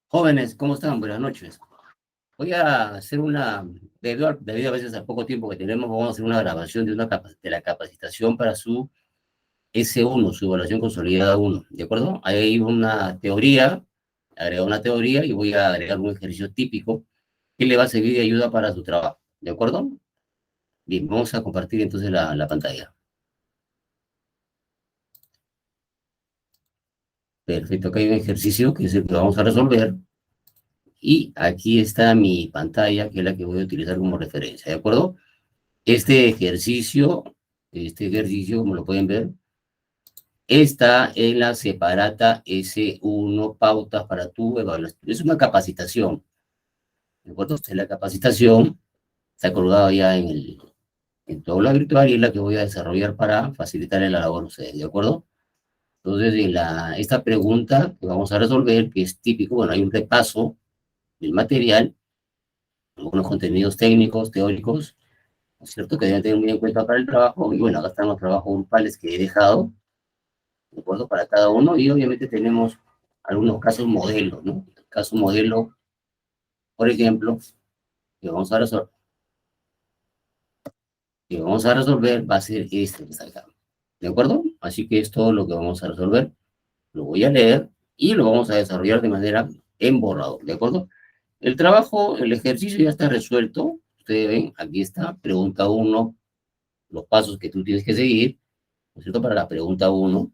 Jóvenes, ¿cómo están? Buenas noches. Voy a hacer debido a veces al poco tiempo que tenemos, vamos a hacer una grabación de la capacitación para su S1, su evaluación consolidada 1, ¿de acuerdo? Hay una teoría, agrego una teoría y voy a agregar un ejercicio típico que le va a servir de ayuda para su trabajo, ¿de acuerdo? Bien, vamos a compartir entonces la pantalla. Perfecto, acá hay un ejercicio que es el que vamos a resolver y aquí está mi pantalla, que es la que voy a utilizar como referencia, ¿de acuerdo? Este ejercicio, como lo pueden ver, está en la separata S1, pautas para tu evaluación. Es una capacitación, ¿de acuerdo? Esta es la capacitación, está colgada ya en tu aula virtual y es la que voy a desarrollar para facilitar la labor a ustedes, ¿de acuerdo? Entonces, esta pregunta que vamos a resolver, que es típico, bueno, hay un repaso del material, algunos contenidos técnicos, teóricos, ¿no es cierto?, que deben tener muy en cuenta para el trabajo, y bueno, acá están los trabajos grupales que he dejado, ¿de acuerdo? Para cada uno, y obviamente tenemos algunos casos modelos, ¿no? El caso modelo, por ejemplo, que vamos a resolver, va a ser este que está acá, ¿de acuerdo? Así que es todo lo que vamos a resolver, lo voy a leer y lo vamos a desarrollar de manera en borrador, ¿de acuerdo? El trabajo, el ejercicio ya está resuelto, ustedes ven, aquí está, pregunta 1, los pasos que tú tienes que seguir, ¿no es cierto? Para la pregunta 1,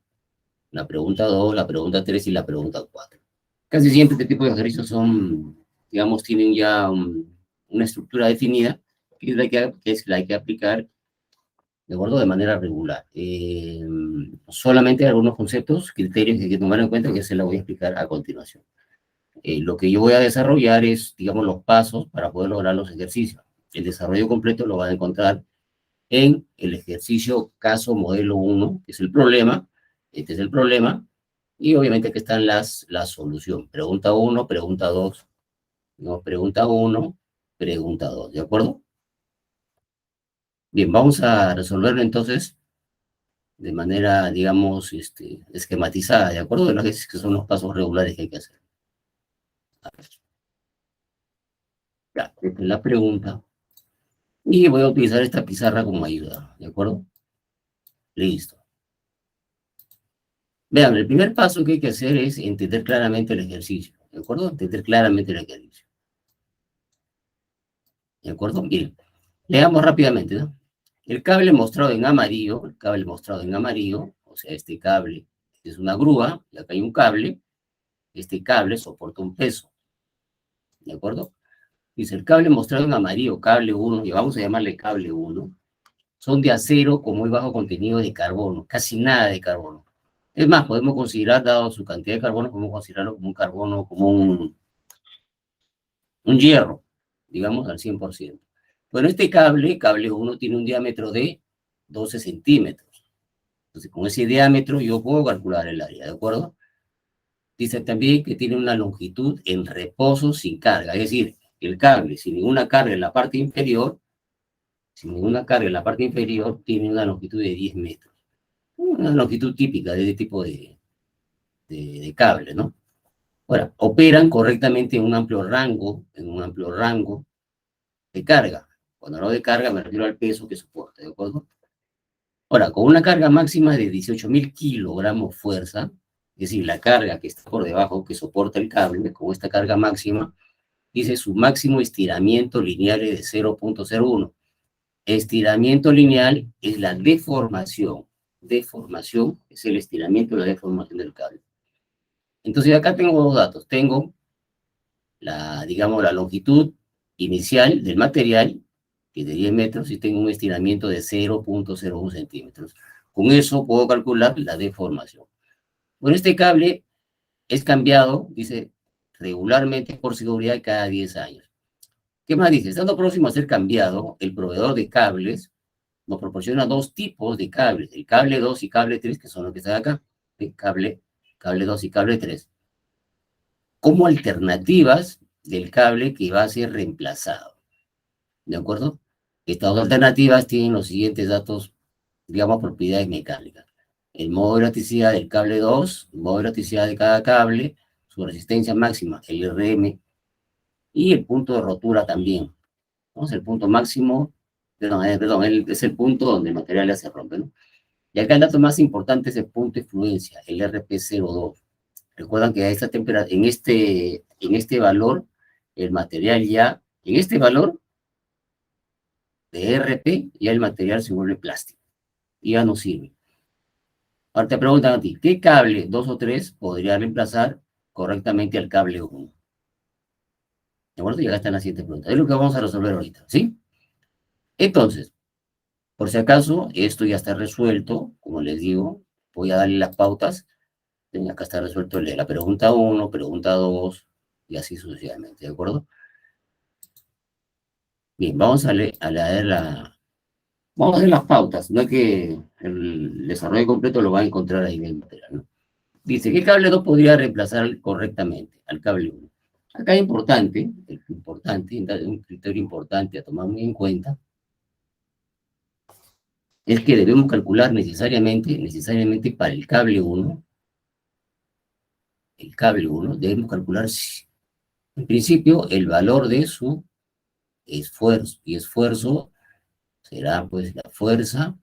la pregunta 2, la pregunta 3 y la pregunta 4. Casi siempre este tipo de ejercicios son, digamos, tienen ya una estructura definida, que es la que aplicar, de acuerdo, de manera regular. Solamente algunos conceptos, criterios que hay que tomar en cuenta, que se la voy a explicar a continuación. Lo que yo voy a desarrollar es, digamos, los pasos para poder lograr los ejercicios. El desarrollo completo lo van a encontrar en el ejercicio caso modelo 1, que es el problema. Este es el problema. Y obviamente aquí están la solución. Pregunta 1, pregunta 2, no, pregunta 1, pregunta 2, ¿de acuerdo? Bien, vamos a resolverlo entonces de manera, digamos, esquematizada, ¿de acuerdo? De lo que son los pasos regulares que hay que hacer. Ya, esta es la pregunta. Y voy a utilizar esta pizarra como ayuda, ¿de acuerdo? Listo. Vean, el primer paso que hay que hacer es entender claramente el ejercicio, ¿de acuerdo? Entender claramente el ejercicio, ¿de acuerdo? Bien, leamos rápidamente, ¿no? El cable mostrado en amarillo, o sea, este cable es una grúa, y acá hay un cable, este cable soporta un peso, ¿de acuerdo? Dice, el cable mostrado en amarillo, cable 1, y vamos a llamarle cable 1, son de acero con muy bajo contenido de carbono, casi nada de carbono. Es más, podemos considerar, dado su cantidad de carbono, podemos considerarlo como un carbono, como un hierro, digamos al 100%. Bueno, este cable 1, tiene un diámetro de 12 centímetros. Entonces, con ese diámetro yo puedo calcular el área, ¿de acuerdo? Dice también que tiene una longitud en reposo sin carga, es decir, el cable sin ninguna carga en la parte inferior, tiene una longitud de 10 metros. Una longitud típica de este tipo de cable, ¿no? Ahora, operan correctamente en un amplio rango de carga. Cuando hablo de carga me refiero al peso que soporta, ¿de acuerdo? Ahora, con una carga máxima de 18.000 kilogramos fuerza, es decir, la carga que está por debajo, que soporta el cable, con esta carga máxima, dice su máximo estiramiento lineal es de 0.01. Estiramiento lineal es la deformación. Deformación es el estiramiento y la deformación del cable. Entonces, acá tengo dos datos. Tengo digamos, la longitud inicial del material, que es de 10 metros, y tengo un estiramiento de 0.01 centímetros. Con eso puedo calcular la deformación. Bueno, este cable es cambiado, dice, regularmente por seguridad cada 10 años. ¿Qué más dice? Estando próximo a ser cambiado, el proveedor de cables nos proporciona dos tipos de cables, el cable 2 y cable 3, que son los que están acá, el cable 2 y cable 3, como alternativas del cable que va a ser reemplazado. ¿De acuerdo? Estas dos alternativas tienen los siguientes datos, digamos, propiedades mecánicas. El modo de elasticidad del cable 2, el modo de elasticidad de cada cable, su resistencia máxima, el RM, y el punto de rotura también, ¿no? Es el punto máximo, es el punto donde el material ya se rompe, ¿no? Y acá el dato más importante es el punto de fluencia, el RP02. Recuerdan que a esta temperatura, en este valor, el material ya, en este valor de RP, ya el material se vuelve plástico y ya no sirve. Ahora te preguntan a ti, ¿qué cable 2 o 3 podría reemplazar correctamente al cable 1? ¿De acuerdo? Y acá están las 7 preguntas. Es lo que vamos a resolver ahorita, ¿sí? Entonces, por si acaso, esto ya está resuelto, como les digo, voy a darle las pautas. Acá está resuelto el de la pregunta 1, pregunta 2, y así sucesivamente, ¿de acuerdo? Bien, vamos a leer vamos a hacer las pautas, no es que el desarrollo completo lo va a encontrar ahí en el material, ¿no? Dice, ¿qué cable 2 podría reemplazar correctamente al cable 1? Acá es importante, un criterio importante a tomar muy en cuenta, es que debemos calcular necesariamente para el cable 1, debemos calcular, en principio, el valor de su esfuerzo, y esfuerzo será, pues, la fuerza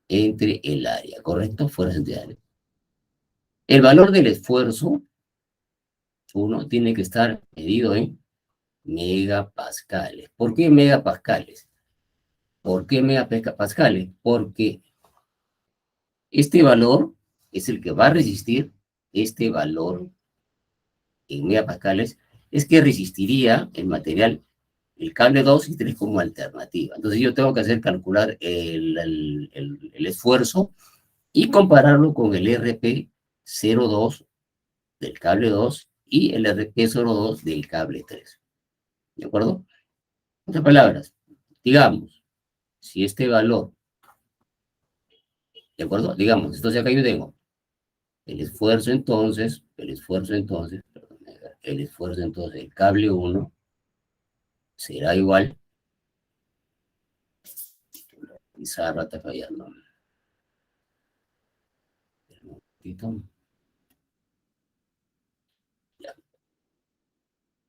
entre el área, ¿correcto? Fuerza entre el área. El valor del esfuerzo, uno, tiene que estar medido en megapascales. ¿Por qué megapascales? ¿Por qué megapascales? Porque este valor es el que va a resistir, este valor en megapascales, es que resistiría el material, el cable 2 y 3 como alternativa. Entonces yo tengo que hacer calcular el esfuerzo y compararlo con el RP02 del cable 2 y el RP02 del cable 3. ¿De acuerdo? En otras palabras, digamos, si este valor, ¿de acuerdo? Digamos, entonces acá yo tengo perdón, el esfuerzo entonces del cable 1 será igual, pizarra está fallando, un momentito, ya.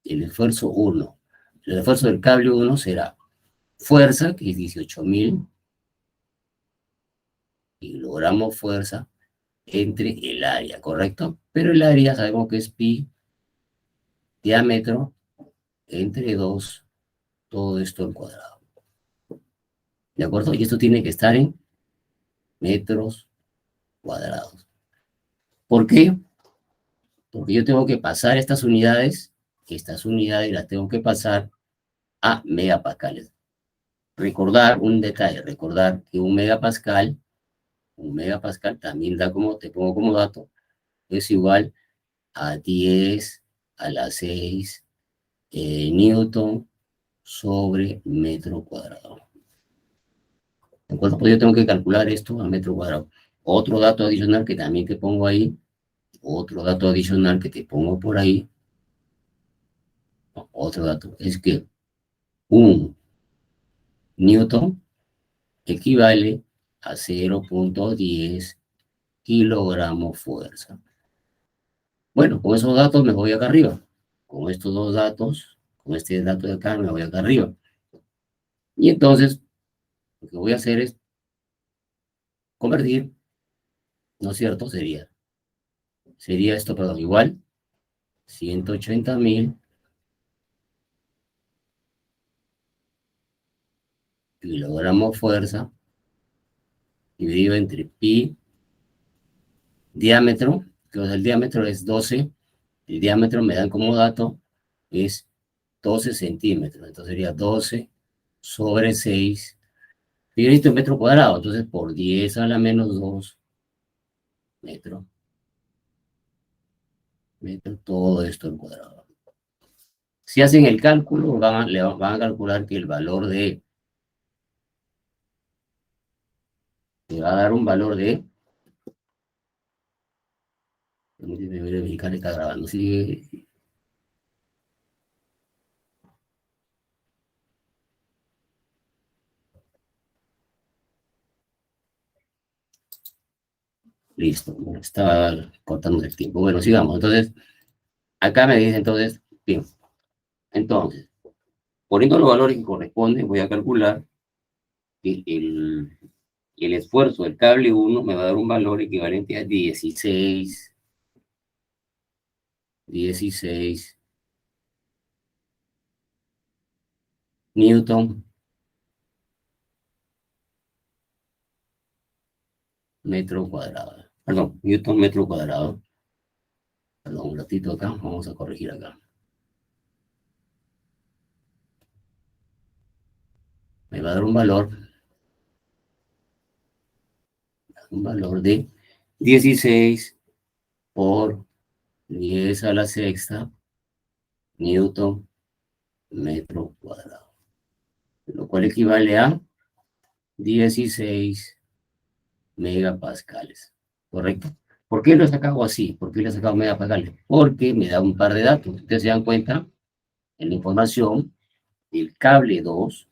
El esfuerzo 1, el esfuerzo del cable 1 será fuerza, que es 18.000, y logramos fuerza entre el área, ¿correcto? Pero el área sabemos que es pi, diámetro, entre 2, todo esto al cuadrado. ¿De acuerdo? Y esto tiene que estar en metros cuadrados. ¿Por qué? Porque yo tengo que pasar estas unidades las tengo que pasar a megapascales. Recordar un detalle, recordar que un megapascal también da como, te pongo como dato, es igual a 10 a la 6 newton sobre metro cuadrado. ¿De acuerdo? Pues yo tengo que calcular esto a metro cuadrado. Otro dato adicional que también te pongo ahí, otro dato adicional que te pongo por ahí, otro dato, es que un newton equivale a 0.10 kilogramos fuerza. Bueno, con esos datos me voy acá arriba. Con estos dos datos, con este dato de acá, me voy acá arriba. Y entonces, lo que voy a hacer es convertir, ¿no es cierto? Sería esto, perdón, igual, 180.000 kilogramos fuerza dividido entre pi diámetro, que el diámetro es 12, el diámetro me dan como dato, es 12 centímetros, entonces sería 12 sobre 6, y yo necesito metro cuadrado, entonces por 10 a la menos 2 metro, todo esto al cuadrado. Si hacen el cálculo, van a calcular que el valor le va a dar un valor de, verificar, está grabando, sigue. Listo, estaba cortando el tiempo. Bueno, sigamos. Entonces, Acá me dice entonces, bien, entonces, poniendo los valores que corresponden, voy a calcular que el esfuerzo del cable 1 me va a dar un valor equivalente a 16 Newton metro cuadrado. Perdón, Newton metro cuadrado. Perdón, un ratito acá, vamos a corregir acá. Me va a dar un valor de 16 por 10 a la sexta Newton metro cuadrado, lo cual equivale a 16 megapascales, ¿correcto? ¿Por qué lo he sacado así? ¿Por qué lo he sacado megapascales? Porque me da un par de datos. Ustedes se dan cuenta en la información, el cable 2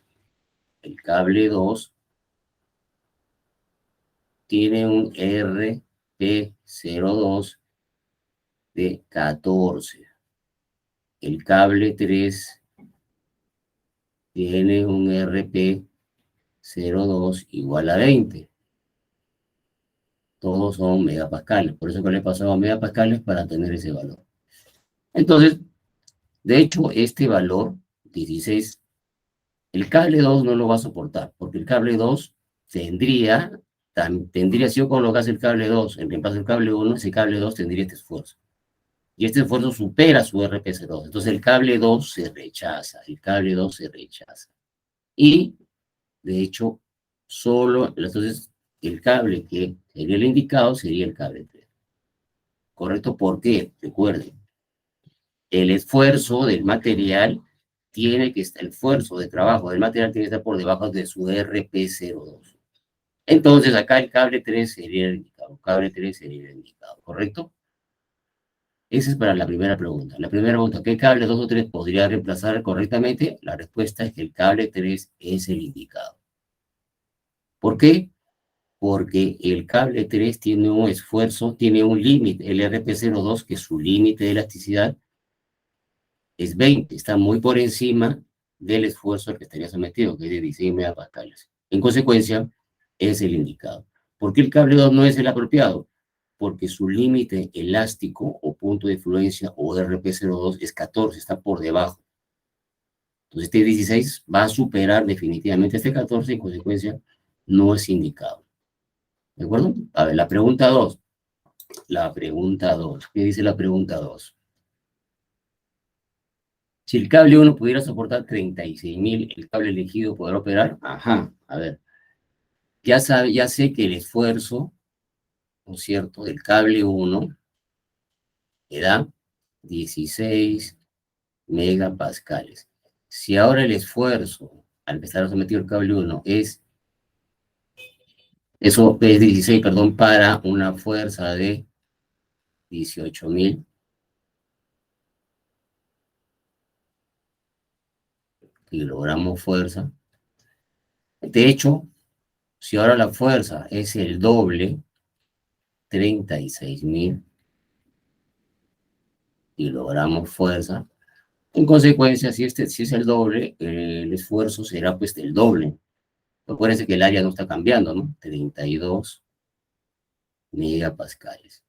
tiene un RP02 de 14. El cable 3 tiene un RP02 igual a 20. Todos son megapascales. Por eso que le he pasado a megapascales para tener ese valor. Entonces, de hecho, este valor, 16, el cable 2 no lo va a soportar, porque el cable 2 tendría, si yo colocase el cable 2 en reemplazo del cable 1, ese cable 2 tendría este esfuerzo. Y este esfuerzo supera su RPC2. Entonces el cable 2 se rechaza, el cable 2 se rechaza. Y, de hecho, entonces, el cable que sería el indicado sería el cable 3. ¿Correcto? ¿Por qué? Recuerden, el esfuerzo del material el esfuerzo de trabajo del material tiene que estar por debajo de su RP02. Entonces, acá el cable 3 sería el indicado, cable 3 sería el indicado, ¿correcto? Esa es para la primera pregunta. La primera pregunta, ¿qué cable 2 o 3 podría reemplazar correctamente? La respuesta es que el cable 3 es el indicado. ¿Por qué? Porque el cable 3 tiene un esfuerzo, tiene un límite, el RP02, que su límite de elasticidad es 20, está muy por encima del esfuerzo al que estaría sometido, que es de 16 megapascales. En consecuencia, es el indicado. ¿Por qué el cable 2 no es el apropiado? Porque su límite elástico o punto de influencia o RP02 es 14, está por debajo. Entonces este 16 va a superar definitivamente este 14 y en consecuencia no es indicado. ¿De acuerdo? A ver, la pregunta 2. La pregunta 2. ¿Qué dice la pregunta 2? Si el cable 1 pudiera soportar 36.000, ¿el cable elegido podrá operar? Ajá, a ver. Ya sé que el esfuerzo, ¿no es cierto?, del cable 1 le da 16 megapascales. Si ahora el esfuerzo, al empezar a someter el cable 1, eso es 16, perdón, para una fuerza de 18.000 kilogramos fuerza. De hecho, si ahora la fuerza es el doble, 36.000 kilogramos fuerza, en consecuencia, si es el doble, el esfuerzo será pues el doble. Acuérdense que el área no está cambiando, ¿no? 32 megapascales.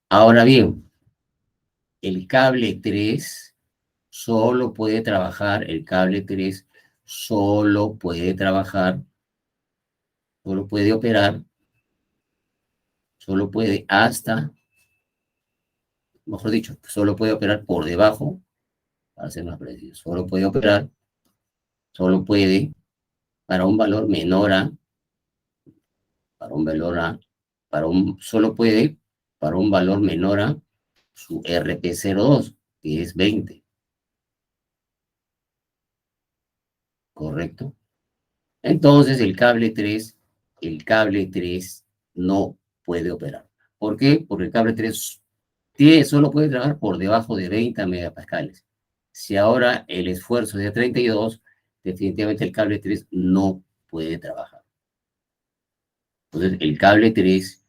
Ahora bien, el cable 3 el cable 3 solo puede operar, solo puede hasta, mejor dicho, solo puede operar por debajo, para ser más preciso, solo puede para un valor menor a, para un valor a, solo puede para un valor menor a su RP02, que es 20, ¿correcto? Entonces el cable 3 no puede operar. ¿Por qué? Porque el cable 3 solo puede trabajar por debajo de 20 megapascales. Si ahora el esfuerzo es de 32, definitivamente el cable 3 no puede trabajar. Entonces el cable 3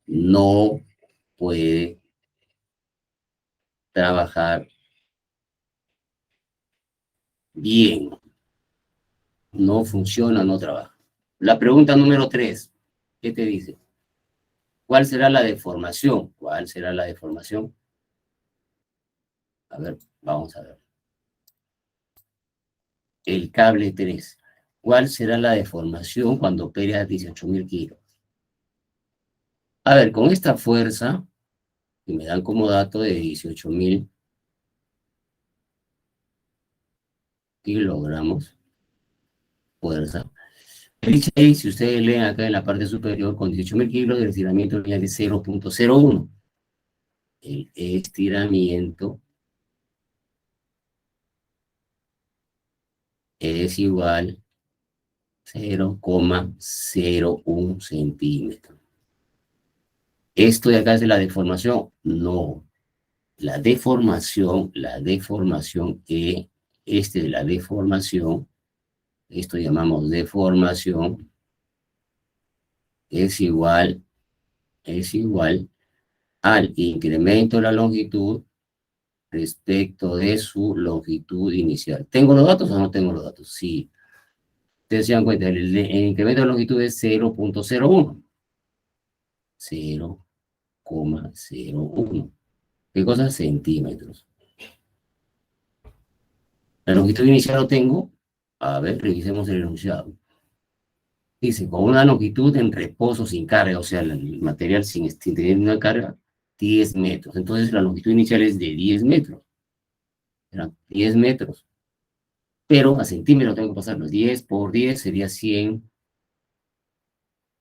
no puede trabajar bien. No funciona, no trabaja. La pregunta número 3, ¿qué te dice? ¿Cuál será la deformación? ¿Cuál será la deformación? A ver, vamos a ver. El cable 3. ¿Cuál será la deformación cuando opere a 18.000 kilos? A ver, con esta fuerza, que me dan como dato de 18.000 kilogramos, fuerza. Dice ahí, si ustedes leen acá en la parte superior, con 18.000 kilos, el estiramiento lineal es 0.01. El estiramiento es igual a 0,01 centímetros. ¿Esto de acá es de la deformación? No. La deformación, de la deformación, esto llamamos deformación, es igual al incremento de la longitud respecto de su longitud inicial. ¿Tengo los datos o no tengo los datos? Sí. Ustedes se dan cuenta, el incremento de longitud es 0.01. 0,01. ¿Qué cosa? Centímetros. La longitud inicial lo tengo. A ver, revisemos el enunciado. Dice, con una longitud en reposo sin carga, o sea, el material sin tener una carga, 10 metros. Entonces la longitud inicial es de 10 metros. Eran 10 metros. Pero a centímetros tengo que pasarlo. 10 por 10 sería 100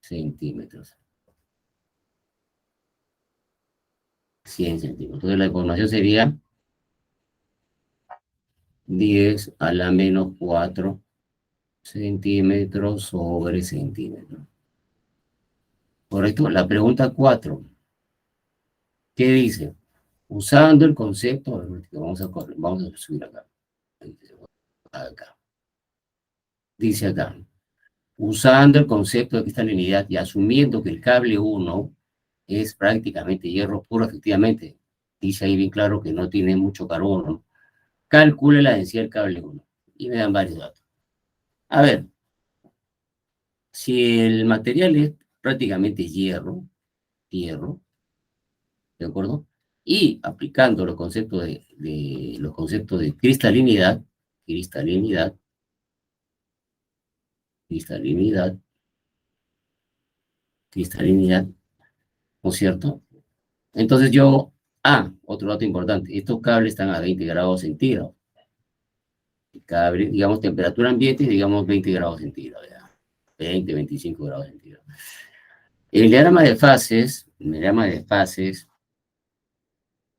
centímetros. 100 centímetros. Entonces la información sería 10 a la menos 4 centímetros sobre centímetro. Correcto. La pregunta 4. ¿Qué dice? Usando el concepto, vamos a subir acá. Acá. Dice acá. Usando el concepto de cristalinidad y asumiendo que el cable 1 es prácticamente hierro puro, efectivamente, dice ahí bien claro que no tiene mucho carbono. Calcule la densidad del cable 1. Y me dan varios datos. A ver, si el material es prácticamente hierro, ¿de acuerdo? Y aplicando los conceptos de cristalinidad, cristalinidad, cristalinidad, cristalinidad, ¿no es cierto? Entonces otro dato importante, estos cables están a 20 grados centígrados. El cable, digamos, temperatura ambiente, digamos 20 grados centígrados, ya. 20, 25 grados centígrados. El diagrama de fases,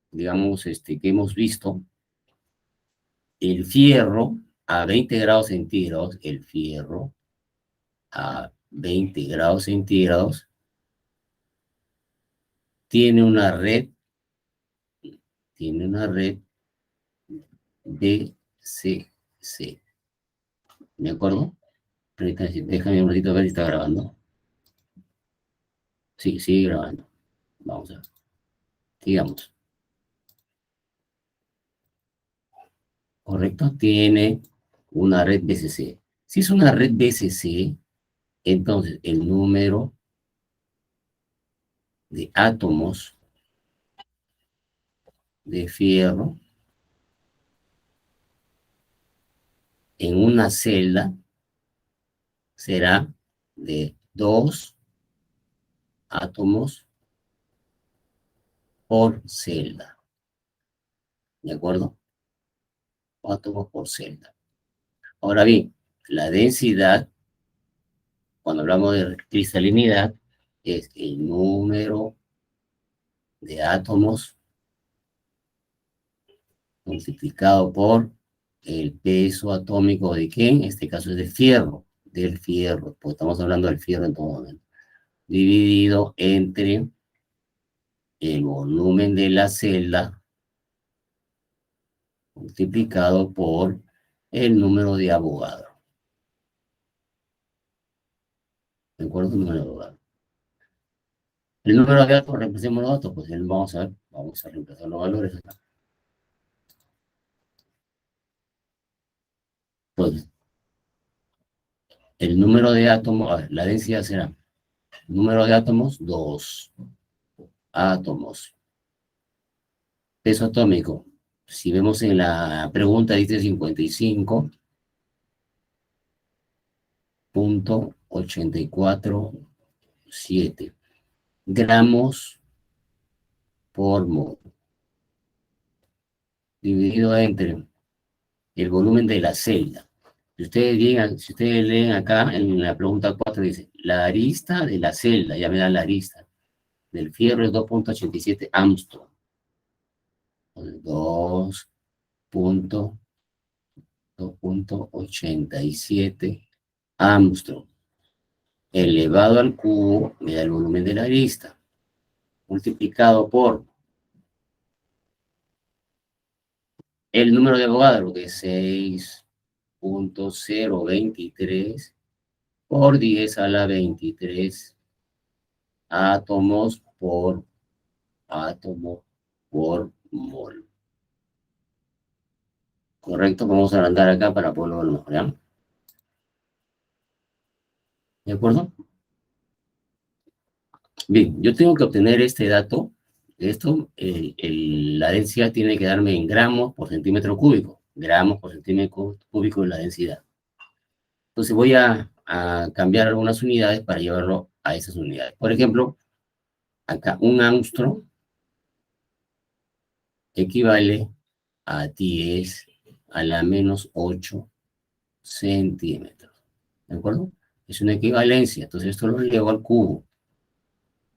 digamos, que hemos visto, el fierro a 20 grados centígrados, el fierro a 20 grados centígrados tiene una red BCC. ¿De acuerdo? Déjame un ratito ver si está grabando. Sí, sigue grabando. Vamos a ver. Sigamos. ¿Correcto? Tiene una red BCC. Si es una red BCC, entonces el número de átomos de fierro en una celda será de 2 átomos por celda. ¿De acuerdo? Átomos por celda. Ahora bien, la densidad, cuando hablamos de cristalinidad, es el número de átomos multiplicado por el peso atómico de ¿qué? En este caso es del fierro, porque estamos hablando del fierro en todo momento, dividido entre el volumen de la celda multiplicado por el número de Avogadro. ¿De acuerdo? El número de Avogadro. El número de datos, reemplacemos los datos, pues vamos a ver, vamos a reemplazar los valores acá. Entonces, el número de átomos, a ver, la densidad será, número de átomos, 2 átomos. Peso atómico, si vemos en la pregunta, dice 55.847 gramos por mol, dividido entre el volumen de la celda. Si ustedes leen acá en la pregunta 4, dice, la arista de la celda, ya me dan la arista, del fierro es 2.87 Armstrong. 2.87 Armstrong elevado al cubo me da el volumen de la arista, multiplicado por el número de Avogadro, que es 6.023 por 10 a la 23 átomos por átomo por mol. Correcto, vamos a agrandar acá para poderlo ver mejor, ¿ya? ¿De acuerdo? Bien, yo tengo que obtener este dato. Esto, la densidad tiene que darme en gramos por centímetro cúbico. Gramos por centímetro cúbico de la densidad. Entonces voy a cambiar algunas unidades para llevarlo a esas unidades. Por ejemplo, acá un Armstrong equivale a 10 a la menos 8 centímetros. ¿De acuerdo? Es una equivalencia. Entonces esto lo llevo al cubo.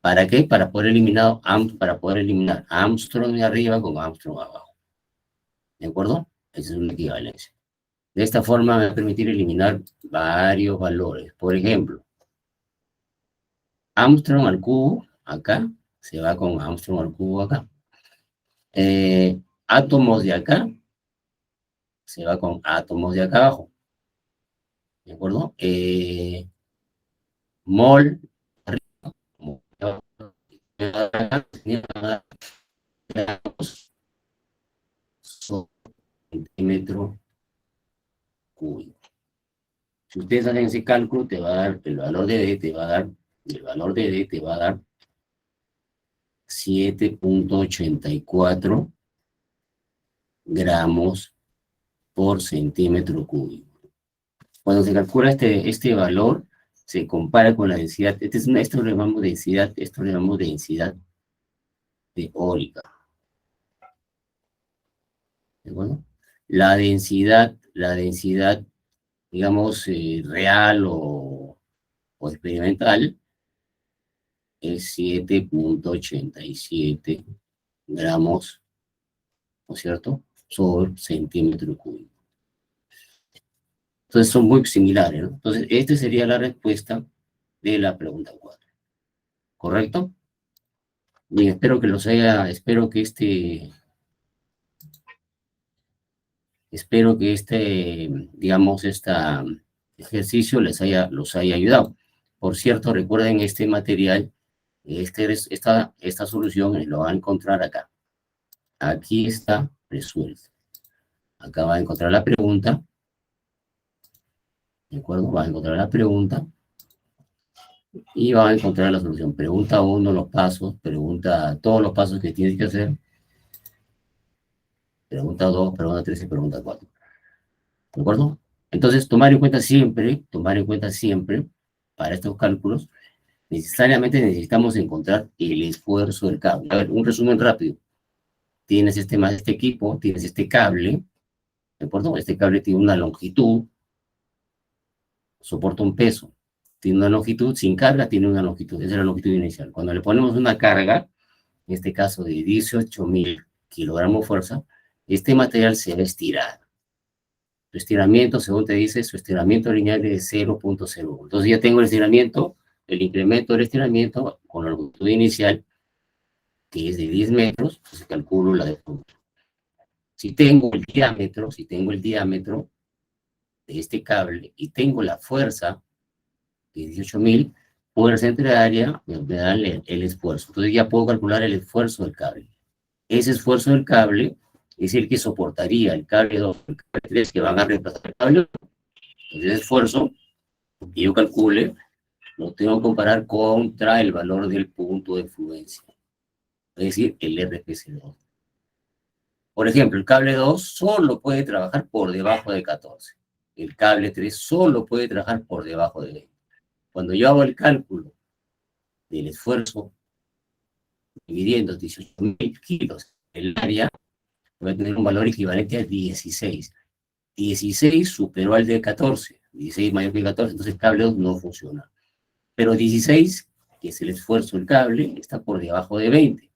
¿Para qué? Para poder eliminar Armstrong de arriba con Armstrong abajo. ¿De acuerdo? Esa es una equivalencia. De esta forma me va a permitir eliminar varios valores. Por ejemplo, Armstrong al cubo, acá, se va con Armstrong al cubo acá. Átomos de acá, se va con átomos de acá abajo. ¿De acuerdo? Mol, arriba, como centímetro cúbico. Si ustedes hacen ese cálculo, te va a dar el valor de D, te va a dar, el valor de D te va a dar 7.84 gramos por centímetro cúbico. Cuando se calcula este valor, se compara con la densidad. Esto lo llamamos densidad teórica. ¿De acuerdo? La densidad, digamos, real o experimental es 7.87 gramos, ¿no es cierto?, sobre centímetro cúbico. Entonces son muy similares, ¿no? Entonces, esta sería la respuesta de la pregunta 4. ¿Correcto? Bien, espero que digamos, este ejercicio los haya ayudado. Por cierto, recuerden este material, esta solución lo van a encontrar acá. Aquí está resuelto. Acá va a encontrar la pregunta. ¿De acuerdo? Va a encontrar la pregunta. Y va a encontrar la solución. Pregunta 1, los pasos. Pregunta todos los pasos que tienes que hacer. Pregunta 2, pregunta 3 y pregunta 4. ¿De acuerdo? Entonces, tomar en cuenta siempre, para estos cálculos, necesariamente necesitamos encontrar el esfuerzo del cable. A ver, un resumen rápido. Tienes este equipo, tienes este cable, ¿de acuerdo? Este cable tiene una longitud, soporta un peso. Tiene una longitud, sin carga tiene una longitud, esa es la longitud inicial. Cuando le ponemos una carga, en este caso de 18.000 kilogramos fuerza, este material se va a estirar. Su estiramiento, según te dice, su estiramiento lineal es 0.01. Entonces ya tengo el estiramiento, el incremento del estiramiento con la longitud inicial, que es de 10 metros, pues calculo la de punto. Si tengo el diámetro de este cable y tengo la fuerza de 18.000, fuerza entre área, me da el esfuerzo. Entonces ya puedo calcular el esfuerzo del cable. Ese esfuerzo del cable es el que soportaría el cable 2 y el cable 3 que van a reemplazar el cable 1. Entonces, el esfuerzo que yo calcule lo tengo que comparar contra el valor del punto de fluencia, es decir, el RPC2. Por ejemplo, el cable 2 solo puede trabajar por debajo de 14. El cable 3 solo puede trabajar por debajo de 20. Cuando yo hago el cálculo del esfuerzo dividiendo 18.000 kilos el área, voy a tener un valor equivalente a 16. 16 superó al de 14. 16 mayor que 14, entonces el cable 2 no funciona. Pero 16, que es el esfuerzo del cable, está por debajo de 20.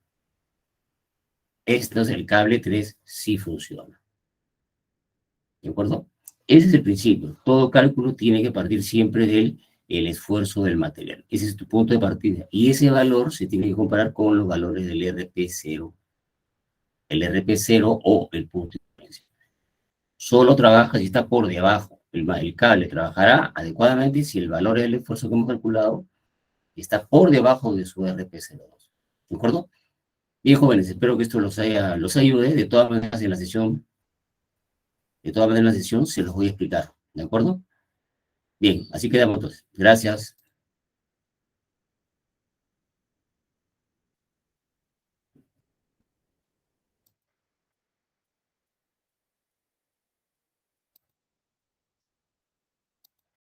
Entonces el cable 3 sí funciona. ¿De acuerdo? Ese es el principio. Todo cálculo tiene que partir siempre del esfuerzo del material. Ese es tu punto de partida. Y ese valor se tiene que comparar con los valores del RP0. El RP0 o el punto de influencia. Solo trabaja si está por debajo. El cable trabajará adecuadamente si el valor del esfuerzo que hemos calculado está por debajo de su RP02. ¿De acuerdo? Bien, jóvenes, espero que esto los ayude. De todas maneras, en la sesión se los voy a explicar. ¿De acuerdo? Bien, así quedamos entonces. Gracias.